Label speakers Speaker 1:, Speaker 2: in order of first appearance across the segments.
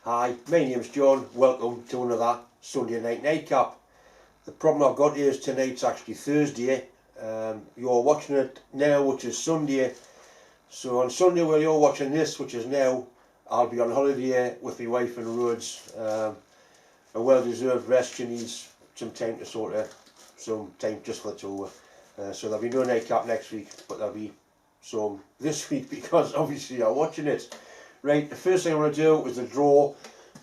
Speaker 1: Hi, my name's John. Welcome to another Sunday night nightcap. The problem I've got is tonight's actually Thursday. You're watching it now, which is Sunday. So on Sunday, while you're watching this, which is now, I'll be on holiday with my wife in Rhodes. A well-deserved rest. She needs some time to sort of, some time just for the tour. So there'll be no nightcap next week, but there'll be some this week because obviously you're watching it. Right, the first thing I'm going to do is the draw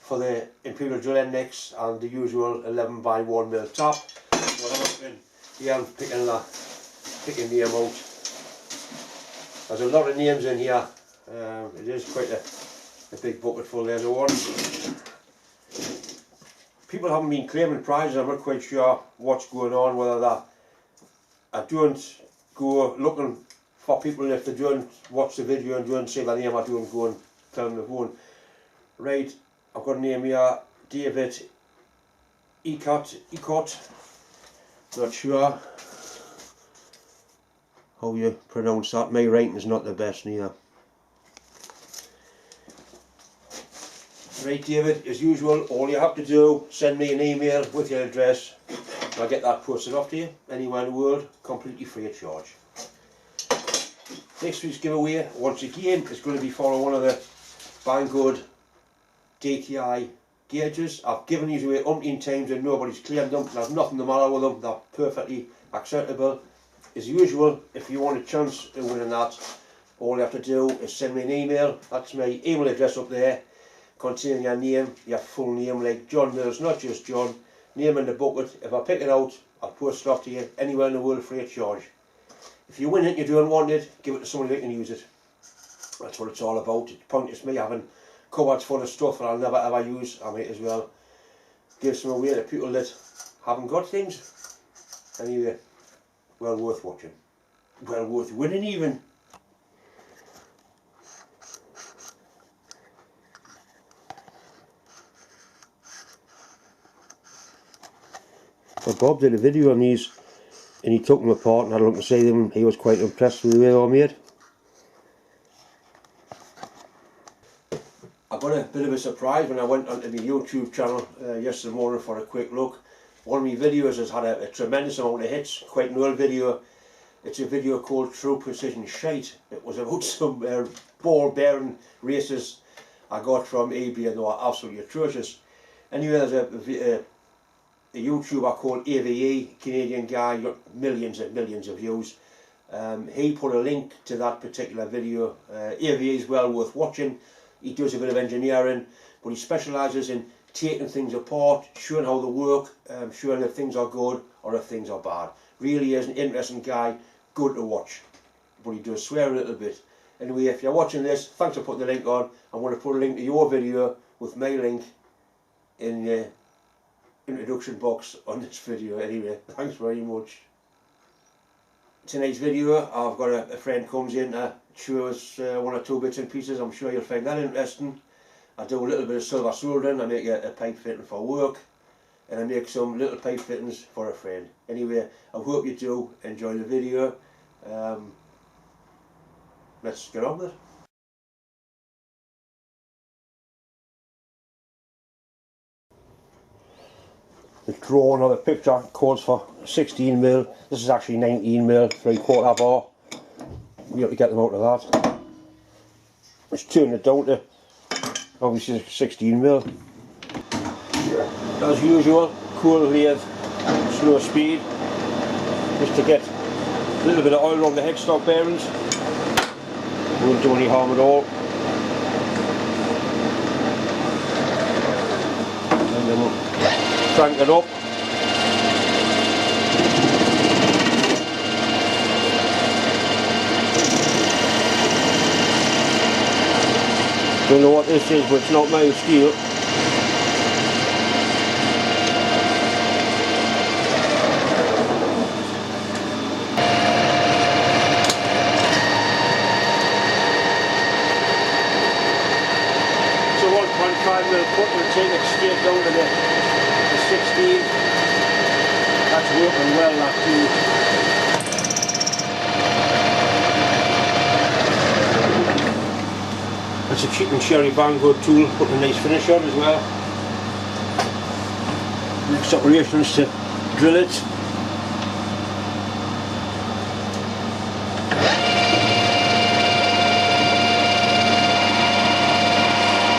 Speaker 1: for the Imperial Drill NX and the usual 11x1mm tap. What I'm hoping here, I'm picking name out. There's a lot of names in here. It is quite a big bucket full. There's a one. People haven't been claiming prizes. I'm not quite sure what's going on, whether that I don't go looking for people, if they don't watch the video and don't say their name, I don't go and tell them they've won. Right, I've got a name here, David Ecott. Not sure how you pronounce that. My writing is not the best neither. Right, David, as usual, all you have to do, send me an email with your address. I'll get that posted off to you anywhere in the world, completely free of charge. Next week's giveaway, once again, is going to be for one of the Banggood DTI gauges. I've given these away umpteen times and nobody's claimed them. There's nothing the matter with them. They're perfectly acceptable. As usual, if you want a chance of winning that, all you have to do is send me an email. That's my email address up there, containing your name, your full name, like John Mills, not just John. Name in the bucket. If I pick it out, I'll post it off to you anywhere in the world free of charge. If you win it and you don't want it, give it to somebody that can use it. That's what it's all about. It's pointless me having cupboards full of stuff that I'll never ever use. I might as well give some away to people that haven't got things. Anyway, well worth watching. Well worth winning even. Well, Bob did a video on these and he took them apart and had a look to see them. He was quite impressed with the way they were made. I got a bit of a surprise when I went onto my YouTube channel yesterday morning for a quick look. One of my videos has had a tremendous amount of hits, quite an old video. It's a video called True Precision Shite. It was about some ball bearing races I got from eBay and they were absolutely atrocious. Anyway, there's a YouTuber called AVE, Canadian guy, got millions and millions of views. He put a link to that particular video. AVE is well worth watching. He does a bit of engineering, but he specialises in taking things apart, showing how they work, showing if things are good or if things are bad. Really is an interesting guy, good to watch, but he does swear a little bit. Anyway, if you're watching this, thanks for putting the link on. I'm going to put a link to your video with my link in the introduction box on this video. Anyway, thanks very much. Tonight's video, I've got a friend comes in to show us one or two bits and pieces. I'm sure you'll find that interesting. I do a little bit of silver soldering. I make a pipe fitting for work and I make some little pipe fittings for a friend. Anyway, I hope you do enjoy the video. Let's get on with it. The drawing of the picture calls for 16mm. This is actually 19mm, 3/4 bar. We have to get them out of that. Let's turn it down to obviously 16mm. As usual, cool lathe, slow speed, just to get a little bit of oil on the headstock bearings. Won't do any harm at all. And then we'll crank it up. Don't know what this is, but it's not made of steel. So 1.5mm cut will take it straight down to the 16. That's working well, that too. It's a cheap and cherry Vanguard tool, putting a nice finish on as well. Next operation is to drill it.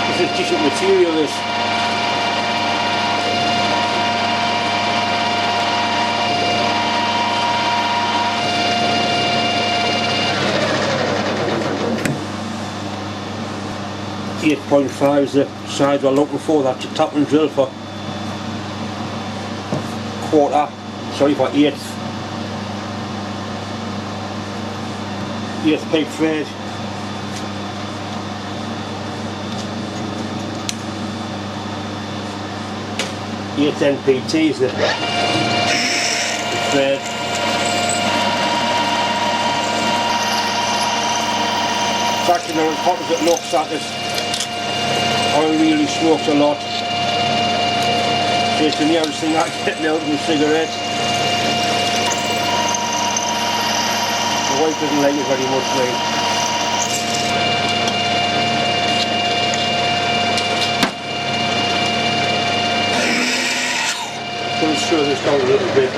Speaker 1: This is decent material, this. .5 is the size we're looking for. That's a tap and drill for for eighth pipe thread. Eighth NPT is the thread. It's actually not as hot as it looks. That is, oil really smokes a lot. So it's the nearest thing I get now to a cigarette. My wife doesn't like it very much now. So let's slow this down a little bit.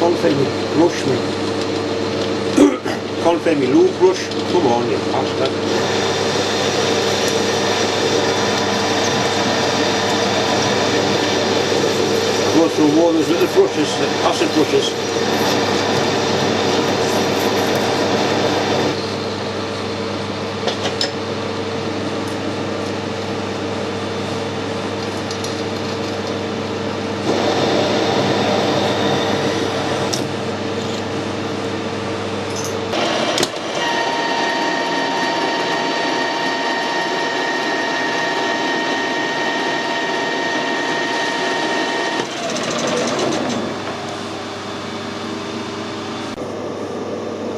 Speaker 1: Can't find me brush, me. Can't find me lube brush. Come on, you bastard. Go through more of those little brushes, the acid brushes.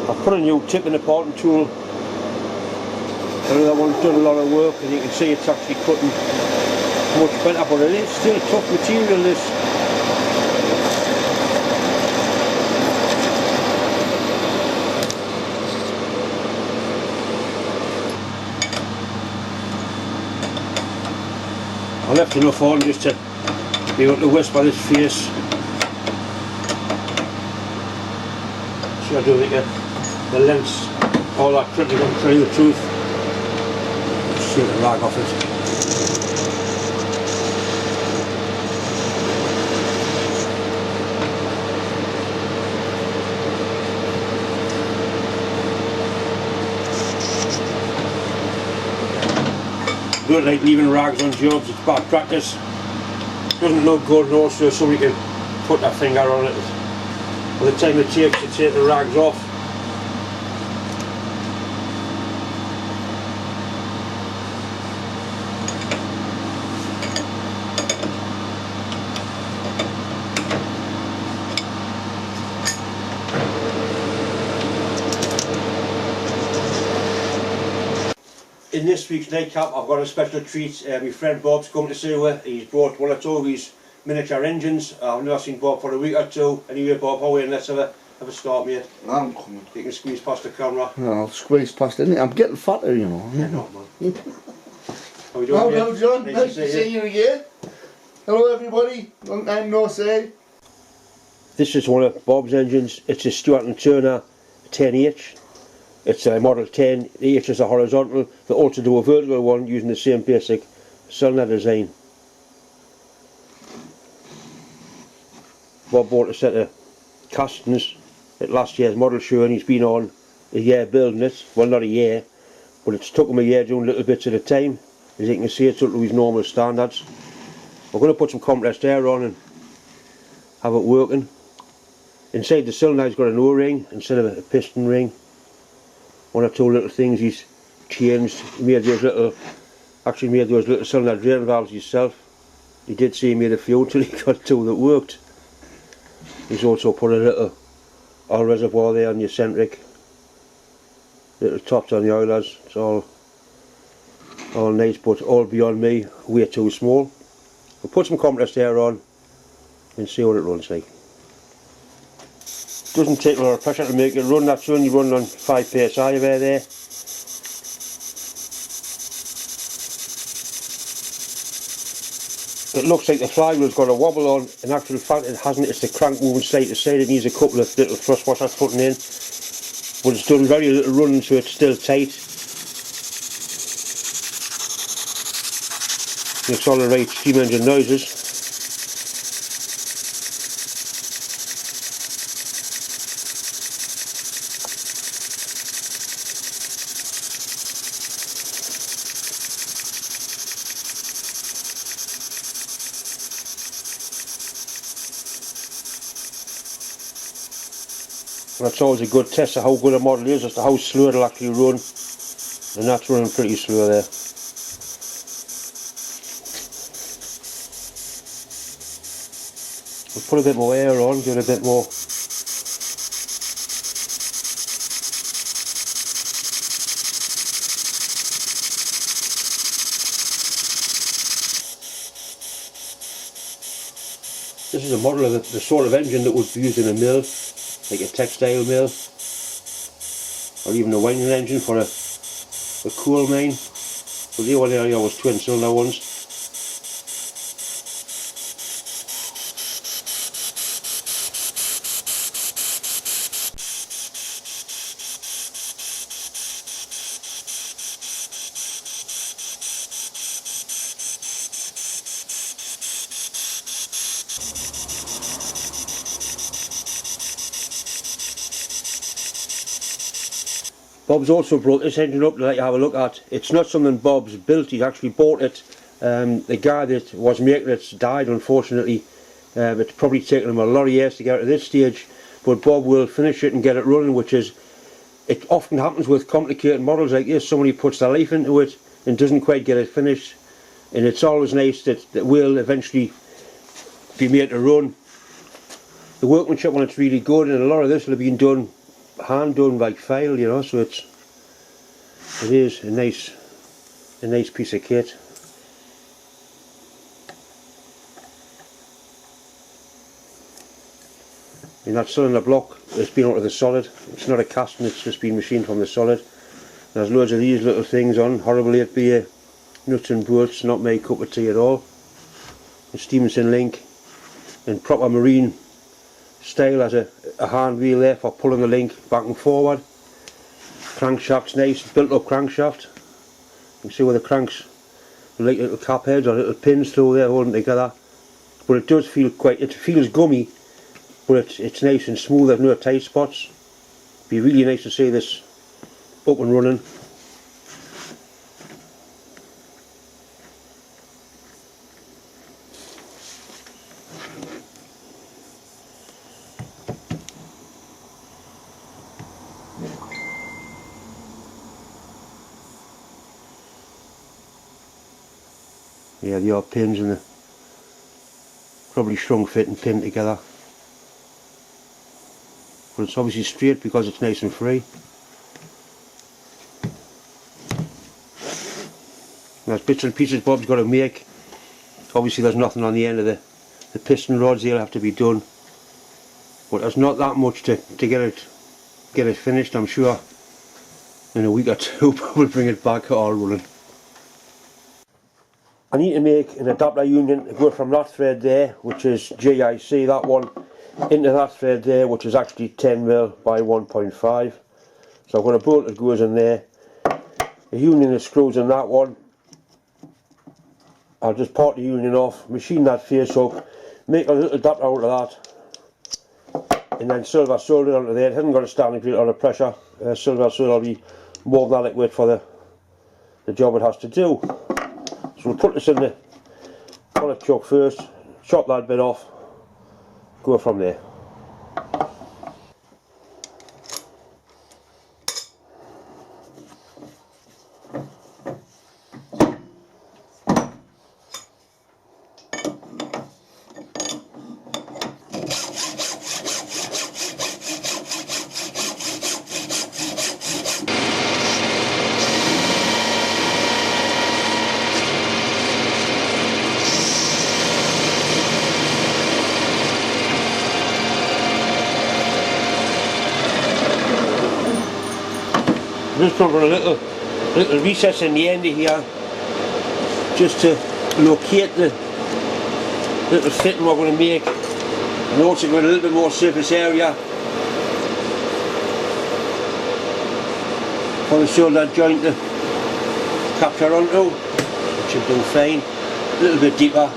Speaker 1: I've put a new tip in the parting tool. That one's done a lot of work, and you can see it's actually cutting much better, but it is still tough material, this. I left enough on just to be able to whisper this face. So I do think the length's all that critical, to tell you the truth. Just take the rag off it. Don't like leaving rags on jobs, it's bad practice. Doesn't look good, and also somebody can put their finger on it. By the time it takes to take the rags off, in this week's nightcap I've got a special treat. My friend Bob's come to see her. He's brought one or two of his miniature engines. I've never seen Bob for a week or two. Anyway, Bob, how are you? Let's have a start, mate.
Speaker 2: I'm coming.
Speaker 1: You can squeeze past the camera.
Speaker 2: No, I'll squeeze past it. I'm getting fatter, you know.
Speaker 1: Yeah, not, man. How are you doing,
Speaker 2: Hello,
Speaker 1: mate?
Speaker 2: John.
Speaker 1: Nice
Speaker 2: Nice
Speaker 1: to
Speaker 2: to
Speaker 1: see
Speaker 2: see you again. Hello, everybody. Long time no see.
Speaker 1: This is one of Bob's engines. It's a Stewart & Turner 10H. It's a Model 10, each is a horizontal. They also do a vertical one using the same basic cylinder design. Bob bought a set of castings at last year's model show, and he's been on a year building it. Well, not a year, but it's took him a year doing little bits at a time. As you can see, it's up to his normal standards. We're going to put some compressed air on and have it working. Inside the cylinder he's got an O-ring instead of a piston ring. One or two little things he's changed. He made those little, actually made those little cylinder drain valves himself. He did say he made a few until he got two that worked. He's also put a little oil reservoir there on the eccentric. Little tops on the oilers. It's all nice, but all beyond me, way too small. We'll put some compressed air on and see what it runs like. Doesn't take a lot of pressure to make it run. That's only running on 5 psi of air there. It looks like the flywheel's got a wobble on. In actual fact it hasn't. It's the crank moving side to side. It needs a couple of little thrust washers putting in, but it's done very little running, so it's still tight. Makes all the right steam engine noises. That's always a good test of how good a model is, as to how slow it'll actually run, and that's running pretty slow there. We'll put a bit more air on, give it a bit more. This is a model of the sort of engine that would be used in a mill, like a textile mill, or even a winding engine for a coal mine. But the one area was twin cylinder ones. Bob's also brought this engine up to let you have a look at. It's not something Bob's built, he's actually bought it. The guy that was making it died, unfortunately. It's probably taken him a lot of years to get to this stage, but Bob will finish it and get it running, which is, it often happens with complicated models like this. Somebody puts their life into it and doesn't quite get it finished, and it's always nice that it will eventually be made to run. The workmanship on it's really good, and a lot of this will have been done hand done by file, you know, so it is a nice piece of kit. And that cylinder block has been out of the solid. It's not a casting, it's just been machined from the solid. There's loads of these little things on, horrible 8BA nuts and bolts, not my cup of tea at all. The Stevenson link in proper marine style has a hand wheel there for pulling the link back and forward. Crankshaft's nice, built up crankshaft. You can see where the cranks are like little cap heads or little pins through there holding together. But it does feel it feels gummy, but it's nice and smooth, there's no tight spots. Be really nice to see this up and running. Yeah, the odd pins and the probably shrunk fit and pinned together. But it's obviously straight because it's nice and free. There's bits and pieces Bob's got to make. Obviously there's nothing on the end of the piston rods, they'll have to be done. But there's not that much to get it finished. I'm sure in a week or two we'll bring it back all running. I need to make an adapter union to go from that thread there, which is GIC, that one, into that thread there, which is actually 10mm by 1.5. So I've got a bolt that goes in there, the union that screws in that one. I'll just part the union off, machine that face up, make a little adapter out of that, and then silver solder it onto there. It hasn't got a standing plate or a pressure. Silver solder will be more than adequate for the job it has to do. So we'll put this in the pallet chuck first, chop that bit off, go from there. Just put a little recess in the end of here, just to locate the little fitting we're going to make, and also get a little bit more surface area for the shoulder joint to capture onto, which should do fine. A little bit deeper.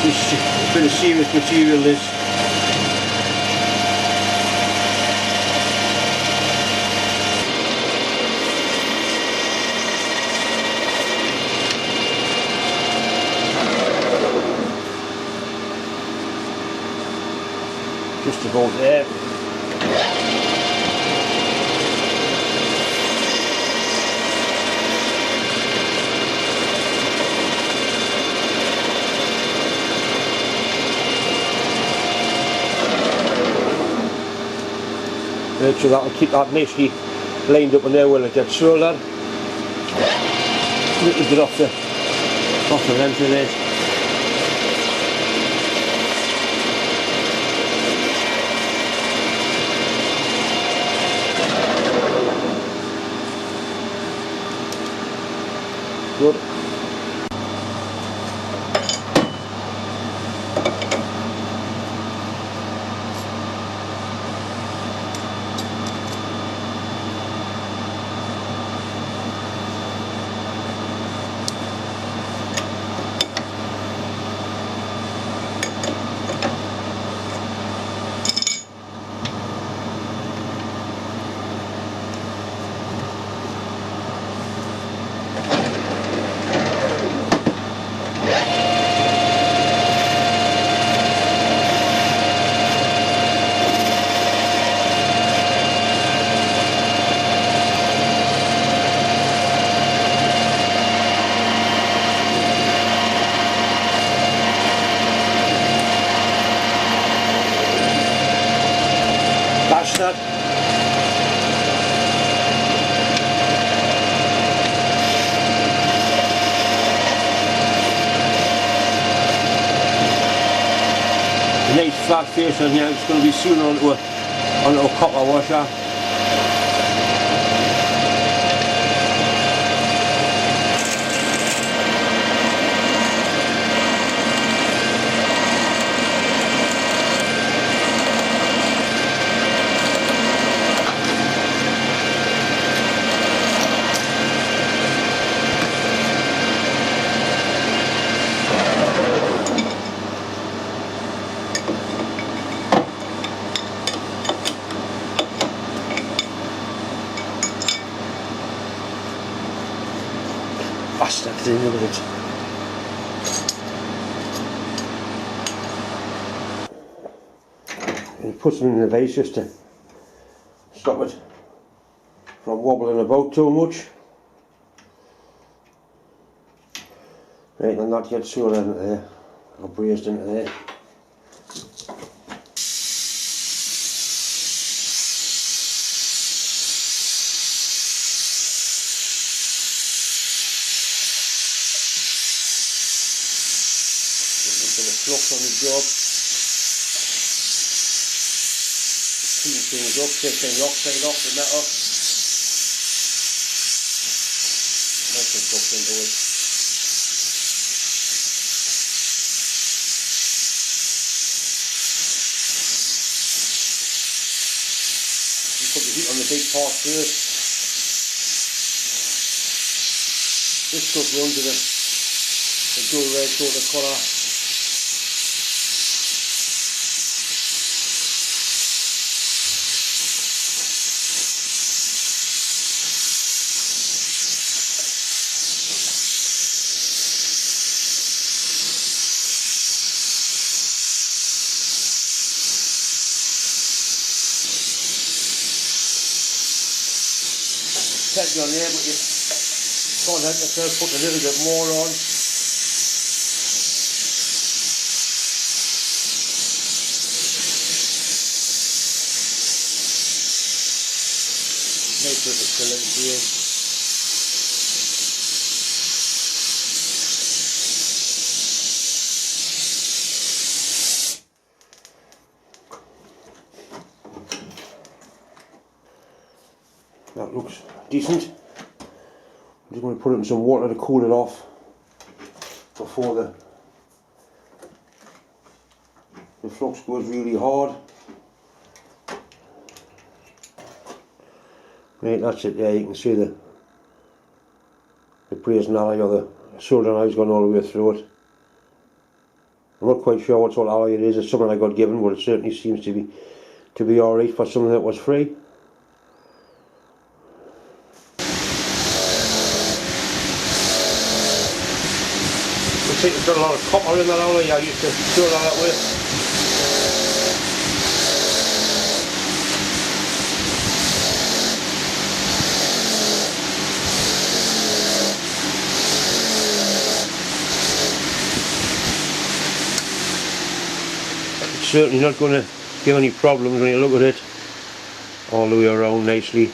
Speaker 1: A bit of serious material this. Just about there. Make sure that'll keep that nicely lined up in there when it gets soldered. A little bit off the length of this. Good. That. A nice flat face on here. It's going to be soon onto a copper washer. Bastard thing, look at it. And put them in the vase just to stop it from wobbling about too much. Right, and that gets sewn into there, or braced into there. Flux on the job, clean things up, take the oxide off the metal. some flux into it. You put the heat on the big part first. This stuff runs with a dull red sort of colour. Plenty on there, but you can't help yourself put a little bit more on. Make sure it's still in here. That looks decent. I'm just going to put it in some water to cool it off before the flux goes really hard. Right, that's it there. You can see the brazen alloy or the soldering alloy's gone all the way through it. I'm not quite sure what sort of alloy it is. It's something I got given, but it certainly seems to be alright for something that was free. I think there's got a lot of copper in that alloy. I used to do it that way. It's certainly not going to give any problems when you look at it all the way around nicely.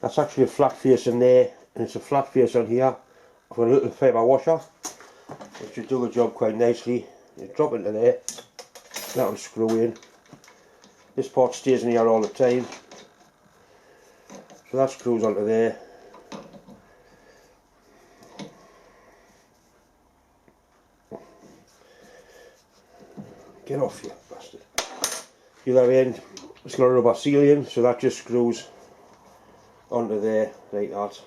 Speaker 1: That's actually a flat face in there, and it's a flat face on here. I've got a little paper washer, which should do the job quite nicely. You drop into there, that'll screw in. This part stays in here all the time, so that screws onto there. Get off, you bastard. The other end, it's got a rubber sealing, so that just screws onto there like that.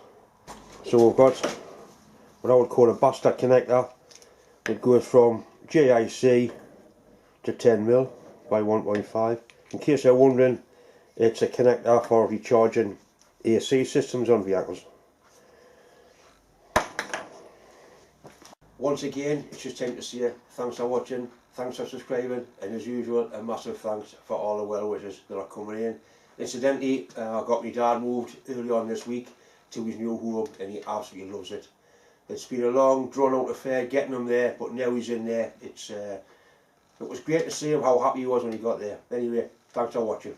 Speaker 1: So we've got what I would call a bastard connector. It goes from JIC to 10mm by 1.5. In case you're wondering, it's a connector for recharging AC systems on vehicles. Once again, it's just time to say thanks for watching, thanks for subscribing, and as usual, a massive thanks for all the well wishes that are coming in. Incidentally, I got my dad moved early on this week to his new home, and he absolutely loves it. It's been a long, drawn-out affair getting him there, but now he's in there. It was great to see him, how happy he was when he got there. Anyway, thanks for watching.